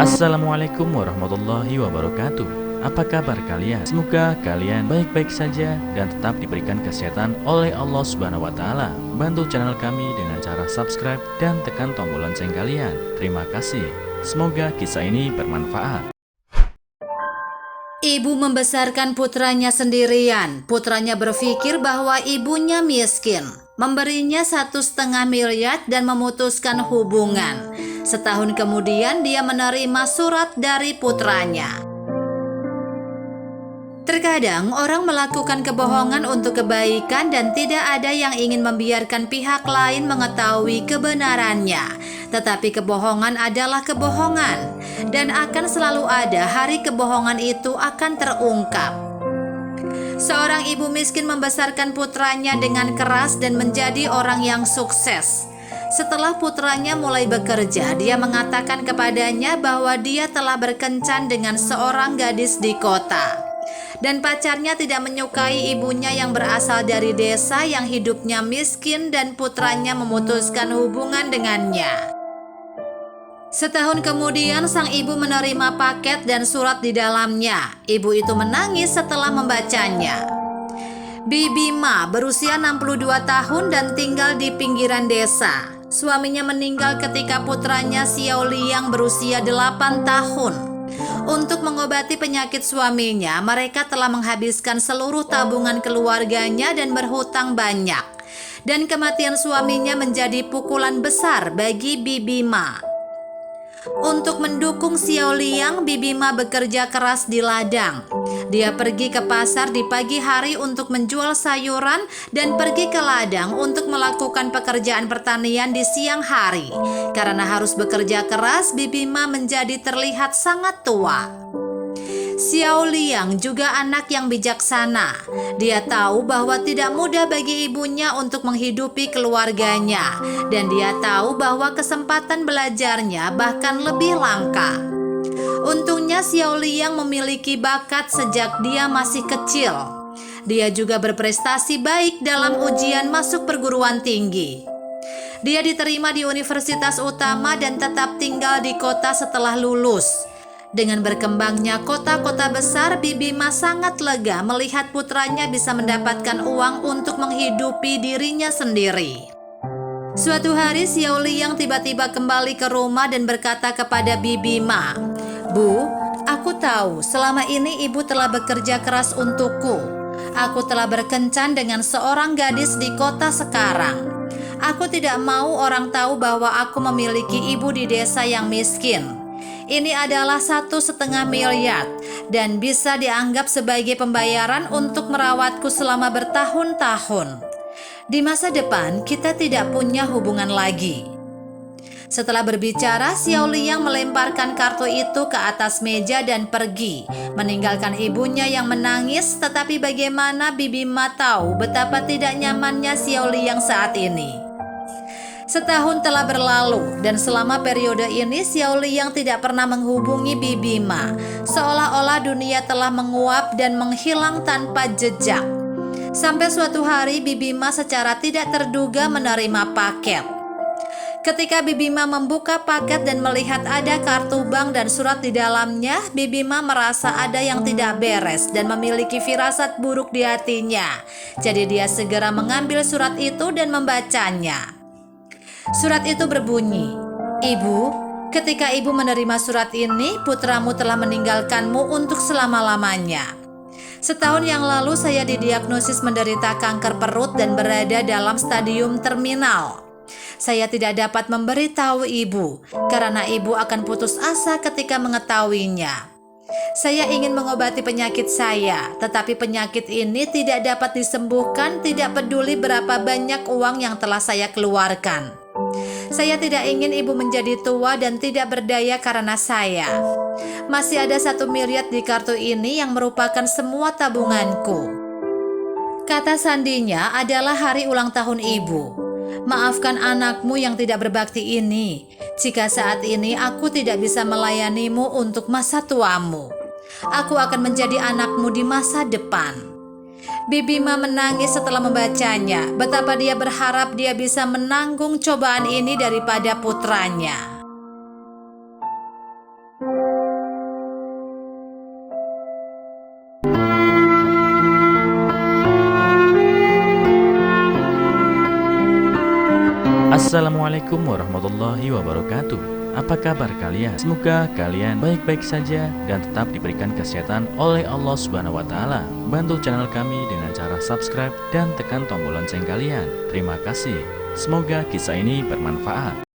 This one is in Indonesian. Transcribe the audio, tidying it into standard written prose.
Assalamualaikum warahmatullahi wabarakatuh. Apa kabar kalian? Semoga kalian baik-baik saja dan tetap diberikan kesehatan oleh Allah Subhanahu wa Ta'ala. Bantu channel kami dengan cara subscribe dan tekan tombol lonceng kalian. Terima kasih. Semoga kisah ini bermanfaat. Ibu membesarkan putranya sendirian. Putranya berpikir bahwa ibunya miskin, memberinya 1,5 miliar dan memutuskan hubungan. Setahun kemudian dia menerima surat dari putranya. Terkadang orang melakukan kebohongan untuk kebaikan dan tidak ada yang ingin membiarkan pihak lain mengetahui kebenarannya. Tetapi kebohongan adalah kebohongan dan akan selalu ada hari kebohongan itu akan terungkap. Seorang ibu miskin membesarkan putranya dengan keras dan menjadi orang yang sukses. Setelah putranya mulai bekerja, dia mengatakan kepadanya bahwa dia telah berkencan dengan seorang gadis di kota. Dan pacarnya tidak menyukai ibunya yang berasal dari desa yang hidupnya miskin dan putranya memutuskan hubungan dengannya. Setahun kemudian sang ibu menerima paket dan surat di dalamnya. Ibu itu menangis setelah membacanya. Bibi Ma berusia 62 tahun dan tinggal di pinggiran desa. Suaminya meninggal ketika putranya Xiao Liang berusia 8 tahun. Untuk mengobati penyakit suaminya, mereka telah menghabiskan seluruh tabungan keluarganya dan berhutang banyak. Dan kematian suaminya menjadi pukulan besar bagi Bibi Ma. Untuk mendukung Xiao Liang, Bibi Ma bekerja keras di ladang. Dia pergi ke pasar di pagi hari untuk menjual sayuran dan pergi ke ladang untuk melakukan pekerjaan pertanian di siang hari. Karena harus bekerja keras, Bibi Ma menjadi terlihat sangat tua. Xiao Liang juga anak yang bijaksana. Dia tahu bahwa tidak mudah bagi ibunya untuk menghidupi keluarganya, dan dia tahu bahwa kesempatan belajarnya bahkan lebih langka. Untungnya Xiao Liang memiliki bakat sejak dia masih kecil. Dia juga berprestasi baik dalam ujian masuk perguruan tinggi. Dia diterima di universitas utama dan tetap tinggal di kota setelah lulus. Dengan berkembangnya kota-kota besar, Bibi Ma sangat lega melihat putranya bisa mendapatkan uang untuk menghidupi dirinya sendiri. Suatu hari Xiao Liang tiba-tiba kembali ke rumah dan berkata kepada Bibi Ma, "Bu, aku tahu selama ini ibu telah bekerja keras untukku. Aku telah berkencan dengan seorang gadis di kota sekarang. Aku tidak mau orang tahu bahwa aku memiliki ibu di desa yang miskin. Ini adalah 1,5 miliar dan bisa dianggap sebagai pembayaran untuk merawatku selama bertahun-tahun. Di masa depan kita tidak punya hubungan lagi." Setelah berbicara, Xiao Liang melemparkan kartu itu ke atas meja dan pergi, meninggalkan ibunya yang menangis. Tetapi bagaimana Bibi Ma tahu betapa tidak nyamannya Xiao Liang saat ini. Setahun telah berlalu dan selama periode ini Xiao Liang tidak pernah menghubungi Bibi Ma. Seolah-olah dunia telah menguap dan menghilang tanpa jejak. Sampai suatu hari Bibi Ma secara tidak terduga menerima paket. Ketika Bibi Ma membuka paket dan melihat ada kartu bank dan surat di dalamnya, Bibi Ma merasa ada yang tidak beres dan memiliki firasat buruk di hatinya. Jadi dia segera mengambil surat itu dan membacanya. Surat itu berbunyi, "Ibu, ketika ibu menerima surat ini, putramu telah meninggalkanmu untuk selama-lamanya. Setahun yang lalu saya didiagnosis menderita kanker perut dan berada dalam stadium terminal. Saya tidak dapat memberitahu ibu karena ibu akan putus asa ketika mengetahuinya. Saya ingin mengobati penyakit saya, tetapi penyakit ini tidak dapat disembuhkan, tidak peduli berapa banyak uang yang telah saya keluarkan. Saya tidak ingin ibu menjadi tua dan tidak berdaya karena saya. Masih ada 1 miliar di kartu ini yang merupakan semua tabunganku." Kata sandinya adalah hari ulang tahun ibu. "Maafkan anakmu yang tidak berbakti ini. Jika saat ini aku tidak bisa melayanimu untuk masa tuamu, aku akan menjadi anakmu di masa depan." Bibi Ma menangis setelah membacanya. Betapa dia berharap dia bisa menanggung cobaan ini daripada putranya. Assalamualaikum warahmatullahi wabarakatuh. Apa kabar kalian? Semoga kalian baik-baik saja dan tetap diberikan kesehatan oleh Allah Subhanahu wa taala. Bantu channel kami dengan cara subscribe dan tekan tombol lonceng kalian. Terima kasih. Semoga kisah ini bermanfaat.